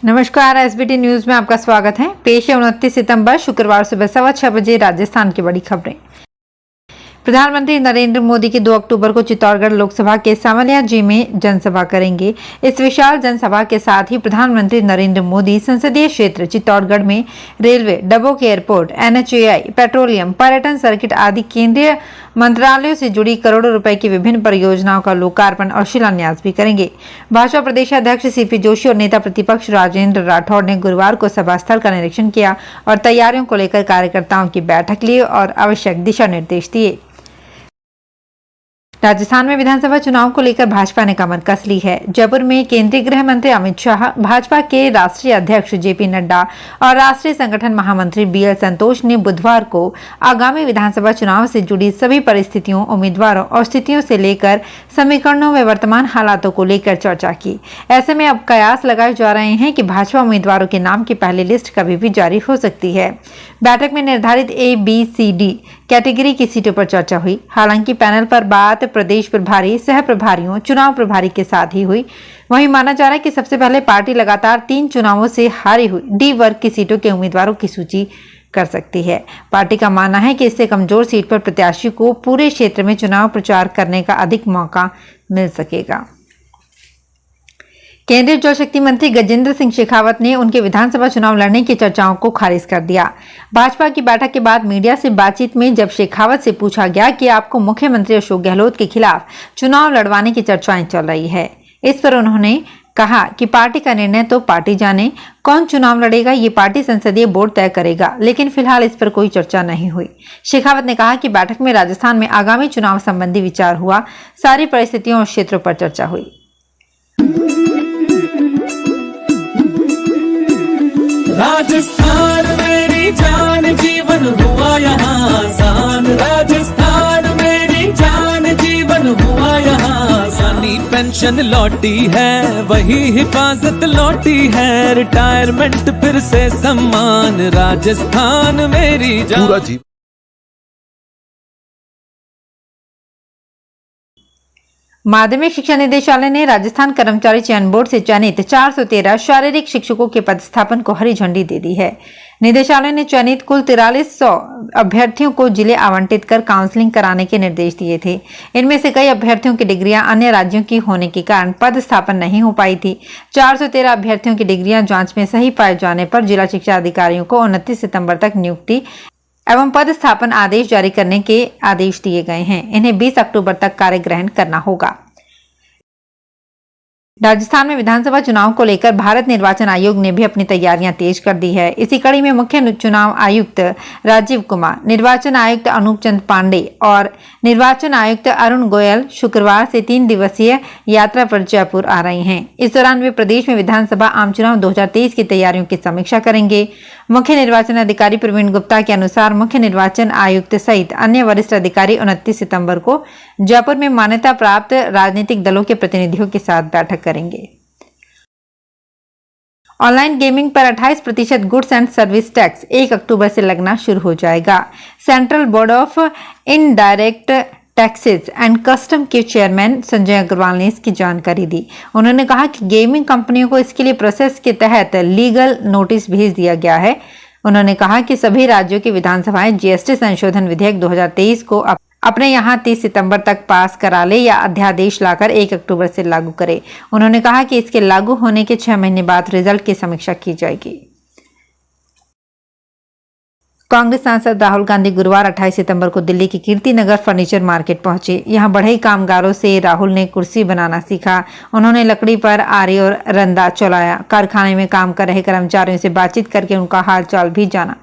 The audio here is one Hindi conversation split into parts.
नमस्कार, एसबीटी न्यूज में आपका स्वागत है। पेश है 29 सितंबर शुक्रवार सुबह 6:15 बजे राजस्थान की बड़ी खबरें। प्रधानमंत्री नरेंद्र मोदी की 2 अक्टूबर को चित्तौड़गढ़ लोकसभा के सांवलिया जी में जनसभा करेंगे। इस विशाल जनसभा के साथ ही प्रधानमंत्री नरेंद्र मोदी संसदीय क्षेत्र चित्तौड़गढ़ में railway, Dabok airport, NHAI, petroleum, पर्यटन सर्किट आदि केंद्रीय मंत्रालयों से जुड़ी करोड़ों रुपए की विभिन्न परियोजनाओं का लोकार्पण और शिलान्यास भी करेंगे। भाजपा प्रदेश अध्यक्ष CP जोशी और नेता प्रतिपक्ष राजेंद्र राठौड़ ने गुरुवार को सभा स्थल का निरीक्षण किया और तैयारियों को लेकर कार्यकर्ताओं की बैठक ली और आवश्यक दिशा निर्देश दिए। राजस्थान में विधानसभा चुनाव को लेकर भाजपा ने कमर कस ली है। जयपुर में केंद्रीय गृह मंत्री अमित शाह, भाजपा के राष्ट्रीय अध्यक्ष JP नड्डा और राष्ट्रीय संगठन महामंत्री BL संतोष ने बुधवार को आगामी विधानसभा चुनाव से जुड़ी सभी परिस्थितियों, उम्मीदवारों और स्थितियों से लेकर समीकरणों में वर्तमान हालातों को लेकर चर्चा की। ऐसे में अब कयास लगाए जा रहे हैं कि भाजपा उम्मीदवारों के नाम की पहली लिस्ट कभी भी जारी हो सकती है। बैठक में निर्धारित A, B, C, D category की सीटों पर चर्चा हुई। हालांकि पैनल पर बात प्रदेश प्रभारी, सह प्रभारियों, चुनाव प्रभारी के साथ ही हुई। वहीं माना जा रहा है कि सबसे पहले पार्टी लगातार 3 चुनावों से हारी हुई D वर्ग की सीटों के उम्मीदवारों की सूची कर सकती है। पार्टी का मानना है कि इससे कमजोर सीट पर प्रत्याशी को पूरे क्षेत्र में चुनाव प्रचार करने का अधिक मौका मिल सकेगा। केंद्रीय जल शक्ति मंत्री गजेंद्र सिंह शेखावत ने उनके विधानसभा चुनाव लड़ने की चर्चाओं को खारिज कर दिया। भाजपा की बैठक के बाद मीडिया से बातचीत में जब शेखावत से पूछा गया कि आपको मुख्यमंत्री अशोक गहलोत के खिलाफ चुनाव लड़वाने की चर्चाएं चल रही है, इस पर उन्होंने कहा कि पार्टी का निर्णय तो पार्टी जाने, कौन चुनाव लड़ेगा ये पार्टी संसदीय बोर्ड तय करेगा, लेकिन फिलहाल इस पर कोई चर्चा नहीं हुई। शेखावत ने कहा कि बैठक में राजस्थान में आगामी चुनाव संबंधी विचार हुआ, सारी परिस्थितियों और क्षेत्रों पर चर्चा हुई। राजस्थान मेरी जान, जीवन हुआ यहाँ आसान। राजस्थान मेरी जान, जीवन हुआ यहाँ आसान। पेंशन लौटी है, वही हिफाजत लौटी है, रिटायरमेंट फिर से सम्मान। राजस्थान मेरी जान। पूरा जीवन माध्यमिक शिक्षा निदेशालय ने राजस्थान कर्मचारी चयन बोर्ड से चयनित 413 शारीरिक शिक्षकों के पदस्थापन को हरी झंडी दे दी है। निदेशालय ने चयनित कुल 4300 अभ्यर्थियों को जिले आवंटित कर काउंसलिंग कराने के निर्देश दिए थे। इनमें से कई अभ्यर्थियों की डिग्रियां अन्य राज्यों की होने के कारण पदस्थापन नहीं हो पाई थी। 413 अभ्यर्थियों की डिग्रियां जांच में सही पाए जाने पर जिला शिक्षा अधिकारियों को 29 सितंबर तक नियुक्ति एवं पदस्थापन आदेश जारी करने के आदेश दिए गए हैं। इन्हें 20 अक्टूबर तक कार्य ग्रहण करना होगा। राजस्थान में विधानसभा चुनाव को लेकर भारत निर्वाचन आयोग ने भी अपनी तैयारियां तेज कर दी है। इसी कड़ी में मुख्य चुनाव आयुक्त राजीव कुमार, निर्वाचन आयुक्त अनूप चंद पांडे और निर्वाचन आयुक्त अरुण गोयल शुक्रवार से 3 दिवसीय यात्रा पर जयपुर आ रहे हैं। इस दौरान वे प्रदेश में विधानसभा आम चुनाव 2023 की तैयारियों की समीक्षा करेंगे। मुख्य निर्वाचन अधिकारी प्रवीण गुप्ता के अनुसार मुख्य निर्वाचन आयुक्त सहित अन्य वरिष्ठ अधिकारी 29 सितंबर को जयपुर में मान्यता प्राप्त राजनीतिक दलों के प्रतिनिधियों के साथ बैठक करेंगे। ऑनलाइन गेमिंग पर 28% गुड्स एंड सर्विस टैक्स 1 अक्टूबर से लगना शुरू हो जाएगा। Central board of indirect taxes and custom के चेयरमैन संजय अग्रवाल ने इसकी जानकारी दी। उन्होंने कहा कि गेमिंग कंपनियों को इसके लिए प्रोसेस के तहत लीगल नोटिस भेज दिया गया है। उन्होंने कहा कि सभी राज्यों की विधानसभाएं GST संशोधन विधेयक 2023 को अपने यहाँ 30 सितंबर तक पास करा ले या अध्यादेश लाकर 1 अक्टूबर से लागू करे। उन्होंने कहा कि इसके लागू होने के 6 महीने बाद रिजल्ट की समीक्षा की जाएगी। कांग्रेस सांसद राहुल गांधी गुरुवार 28 सितंबर को दिल्ली के कीर्ति नगर फर्नीचर मार्केट पहुंचे। यहां बढ़ई कामगारों से राहुल ने कुर्सी बनाना सीखा। उन्होंने लकड़ी पर आरी और रंदा चलाया। कारखाने में काम कर रहे कर्मचारियों से बातचीत करके उनका हाल चाल भी जाना।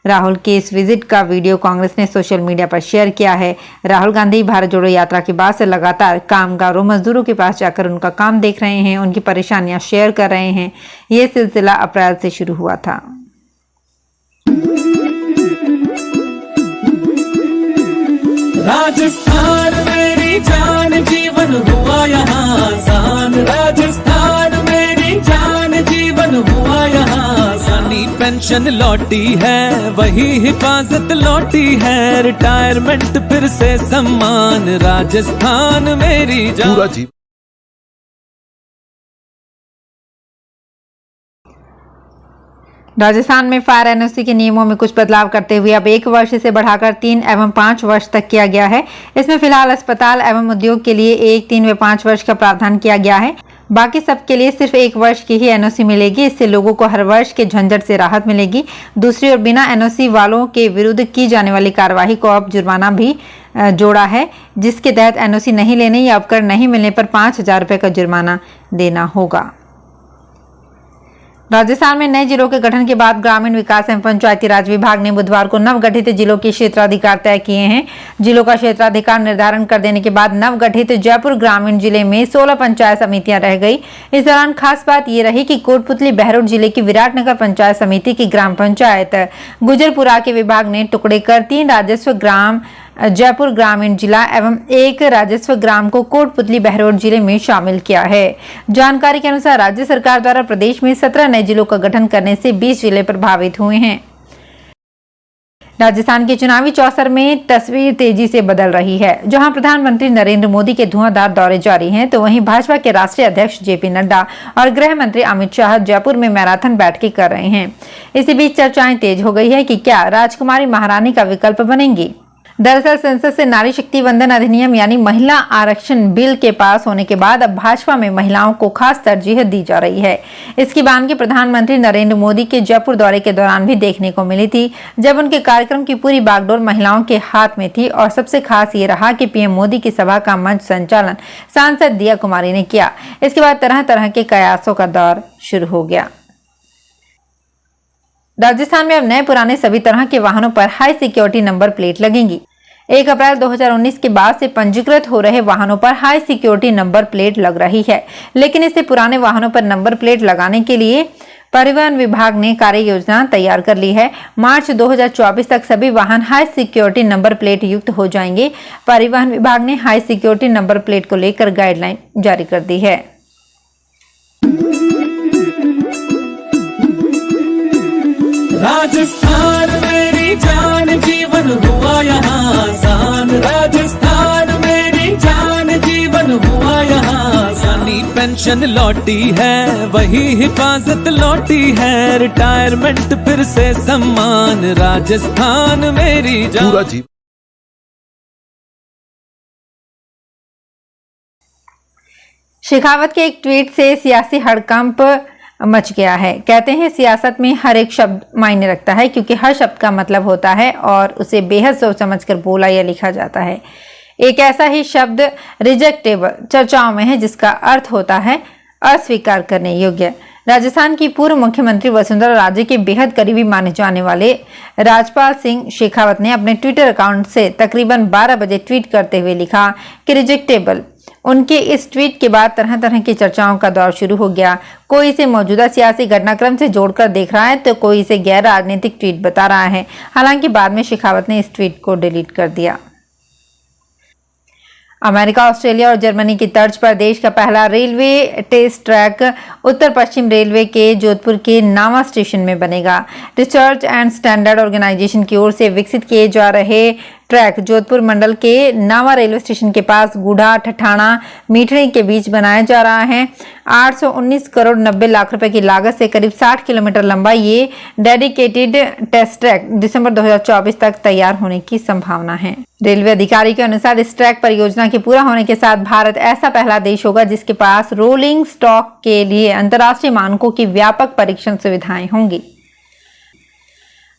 राहुल के इस विजिट का वीडियो कांग्रेस ने सोशल मीडिया पर शेयर किया है। राहुल गांधी भारत जोड़ो यात्रा के बाद से लगातार कामगारों, मजदूरों के पास जाकर उनका काम देख रहे हैं, उनकी परेशानियां शेयर कर रहे हैं। यह सिलसिला अप्रैल से शुरू हुआ था। राजस्थान मेरी जान, जीवन हुआ यहाँ आसान। राजस्थान मेरी जान, जीवन हुआ यहाँ आसान। पेंशन लौटी है, वही हिफाजत लौटी है, रिटायरमेंट फिर से सम्मान। राजस्थान मेरी जान। राजस्थान में फायर एनओसी के नियमों में कुछ बदलाव करते हुए अब 1 वर्ष से बढ़ाकर 3 एवं 5 वर्ष तक किया गया है। इसमें फिलहाल अस्पताल एवं उद्योग के लिए 1, 3 व 5 वर्ष का प्रावधान किया गया है। बाकी सबके लिए सिर्फ 1 वर्ष की ही एनओसी मिलेगी। इससे लोगों को हर वर्ष के झंझट से राहत मिलेगी। दूसरी ओर बिना एनओसी वालों के विरुद्ध की जाने वाली कार्यवाही को अब जुर्माना भी जोड़ा है, जिसके तहत एनओसी नहीं लेने या उपकरण नहीं मिलने पर 5,000 रुपए का जुर्माना देना होगा। राजस्थान में नए जिलों के गठन के बाद ग्रामीण विकास एवं पंचायती राज विभाग ने बुधवार को नवगठित जिलों के क्षेत्राधिकार तय किए हैं। जिलों का क्षेत्राधिकार निर्धारण कर देने के बाद नवगठित जयपुर ग्रामीण जिले में 16 पंचायत समितियां रह गई। इस दौरान खास बात ये रही कि कोटपुतली बहरोड जिले की विराटनगर पंचायत समिति की ग्राम पंचायत गुजरपुरा के विभाग ने टुकड़े कर 3 राजस्व ग्राम जयपुर ग्रामीण जिला एवं 1 राजस्व ग्राम को कोटपुतली बहरोड जिले में शामिल किया है। जानकारी के अनुसार राज्य सरकार द्वारा प्रदेश में 17 नए जिलों का गठन करने से 20 जिले प्रभावित हुए हैं। राजस्थान के चुनावी चौसर में तस्वीर तेजी से बदल रही है। जहां प्रधानमंत्री नरेंद्र मोदी के धुआंधार दौरे जारी हैं, तो वहीं भाजपा के राष्ट्रीय अध्यक्ष जेपी नड्डा और गृह मंत्री अमित शाह जयपुर में मैराथन बैठकें कर रहे हैं। इसी बीच चर्चाएं तेज हो गई है कि क्या राजकुमारी महारानी का विकल्प बनेंगी। दरअसल संसद से नारी शक्ति वंदन अधिनियम यानी महिला आरक्षण बिल के पास होने के बाद अब भाजपा में महिलाओं को खास तरजीह दी जा रही है। इसकी बानगी प्रधानमंत्री नरेंद्र मोदी के जयपुर दौरे के दौरान भी देखने को मिली थी, जब उनके कार्यक्रम की पूरी बागडोर महिलाओं के हाथ में थी। और सबसे खास ये रहा कि पीएम मोदी की सभा का मंच संचालन सांसद दिया कुमारी ने किया। इसके बाद तरह तरह के कयासों का दौर शुरू हो गया। राजस्थान में अब नए पुराने सभी तरह के वाहनों पर हाई सिक्योरिटी नंबर प्लेट लगेंगी। 1 अप्रैल 2019 के बाद से पंजीकृत हो रहे वाहनों पर हाई सिक्योरिटी नंबर प्लेट लग रही है, लेकिन इससे पुराने वाहनों पर नंबर प्लेट लगाने के लिए परिवहन विभाग ने कार्य योजना तैयार कर ली है। मार्च 2024 तक सभी वाहन हाई सिक्योरिटी नंबर प्लेट युक्त हो जाएंगे। परिवहन विभाग ने हाई सिक्योरिटी नंबर प्लेट को लेकर गाइडलाइन जारी कर दी है। राजस्थान मेरी जान जीवन हुआ यहाँ आसान। राजस्थान मेरी जान जीवन हुआ यहाँ आसान। पेंशन लौटी है वही हिफाजत लौटी है, रिटायरमेंट फिर से सम्मान। राजस्थान मेरी जान। पूरा जीवन शेखावत के एक ट्वीट से सियासी हड़कंप मच गया है। कहते हैं सियासत में हर एक शब्द मायने रखता है, क्योंकि हर शब्द का मतलब होता है और उसे बेहद सोच समझकर बोला या लिखा जाता है। एक ऐसा ही शब्द रिजेक्टेबल चर्चाओं में है, जिसका अर्थ होता है अस्वीकार करने योग्य। राजस्थान की पूर्व मुख्यमंत्री वसुंधरा राजे के बेहद करीबी माने जाने वाले राजपाल सिंह शेखावत ने अपने ट्विटर अकाउंट से तकरीबन 12 बजे ट्वीट करते हुए लिखा कि रिजेक्टेबल। उनके इस ट्वीट के बाद तरह तरह की चर्चाओं का दौर शुरू हो गया। कोई इसे मौजूदा सियासी घटनाक्रम से जोड़कर देख रहा है, तो कोई इसे गैर राजनीतिक ट्वीट बता रहा है। हालांकि बाद में शेखावत ने इस ट्वीट को डिलीट कर दिया। अमेरिका, ऑस्ट्रेलिया और जर्मनी की तर्ज पर देश का पहला रेलवे टेस्ट ट्रैक उत्तर पश्चिम रेलवे के जोधपुर के नावा स्टेशन में बनेगा। रिसर्च एंड स्टैंडर्ड ऑर्गेनाइजेशन की ओर से विकसित किए जा रहे ट्रैक जोधपुर मंडल के नावा रेलवे स्टेशन के पास गुढ़ा ठठाणा मीठड़ी के बीच बनाया जा रहा है। 819 करोड़ 90 लाख रुपए की लागत से करीब 60 किलोमीटर लंबा ये डेडिकेटेड टेस्ट ट्रैक दिसंबर 2024 तक तैयार होने की संभावना है। रेलवे अधिकारी के अनुसार इस ट्रैक परियोजना के पूरा होने के साथ भारत ऐसा पहला देश होगा जिसके पास रोलिंग स्टॉक के लिए अंतर्राष्ट्रीय मानकों की व्यापक परीक्षण सुविधाएं होंगी।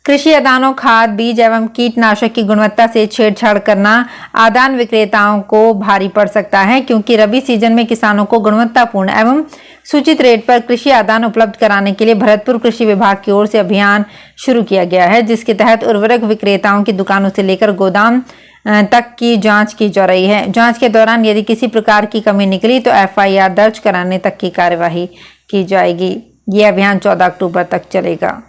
कृषि आदानों, खाद, बीज एवं कीटनाशक की गुणवत्ता से छेड़छाड़ करना आदान विक्रेताओं को भारी पड़ सकता है, क्योंकि रबी सीजन में किसानों को गुणवत्तापूर्ण एवं सूचित रेट पर कृषि आदान उपलब्ध कराने के लिए भरतपुर कृषि विभाग की ओर से अभियान शुरू किया गया है, जिसके तहत उर्वरक विक्रेताओं की दुकानों से लेकर गोदाम तक की जांच की जा रही है। जांच के दौरान यदि किसी प्रकार की कमी निकली तो FIR दर्ज कराने तक की कार्यवाही की जाएगी। यह अभियान 14 अक्टूबर तक चलेगा।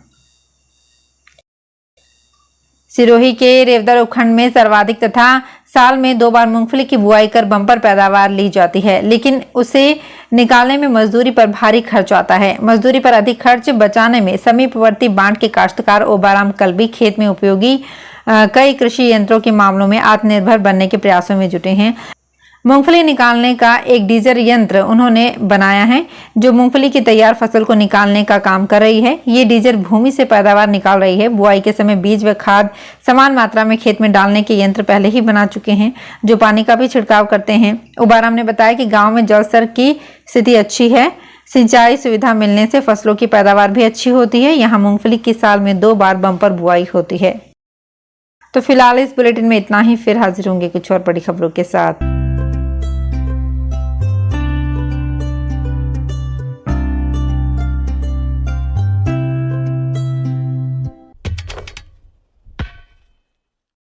सिरोही के रेवदर उपखंड में सर्वाधिक तथा साल में 2 बार मूंगफली की बुआई कर बंपर पैदावार ली जाती है, लेकिन उसे निकालने में मजदूरी पर भारी खर्च आता है। मजदूरी पर अधिक खर्च बचाने में समीपवर्ती बांट के काश्तकार ओबाराम कल्बी खेत में उपयोगी कई कृषि यंत्रों के मामलों में आत्मनिर्भर बनने के प्रयासों में जुटे हैं। मूंगफली निकालने का एक डीजल यंत्र उन्होंने बनाया है जो मूंगफली की तैयार फसल को निकालने का काम कर रही है। ये डीजल भूमि से पैदावार निकाल रही है। बुआई के समय बीज व खाद समान मात्रा में खेत में डालने के यंत्र पहले ही बना चुके हैं जो पानी का भी छिड़काव करते हैं। उबाराम ने बताया कि गाँव में जल स्तर की स्थिति अच्छी है। सिंचाई सुविधा मिलने से फसलों की पैदावार भी अच्छी होती है। यहाँ मूंगफली की साल में 2 बार बम्पर बुआई होती है। तो फिलहाल इस बुलेटिन में इतना ही। फिर हाजिर होंगे कुछ और बड़ी खबरों के साथ।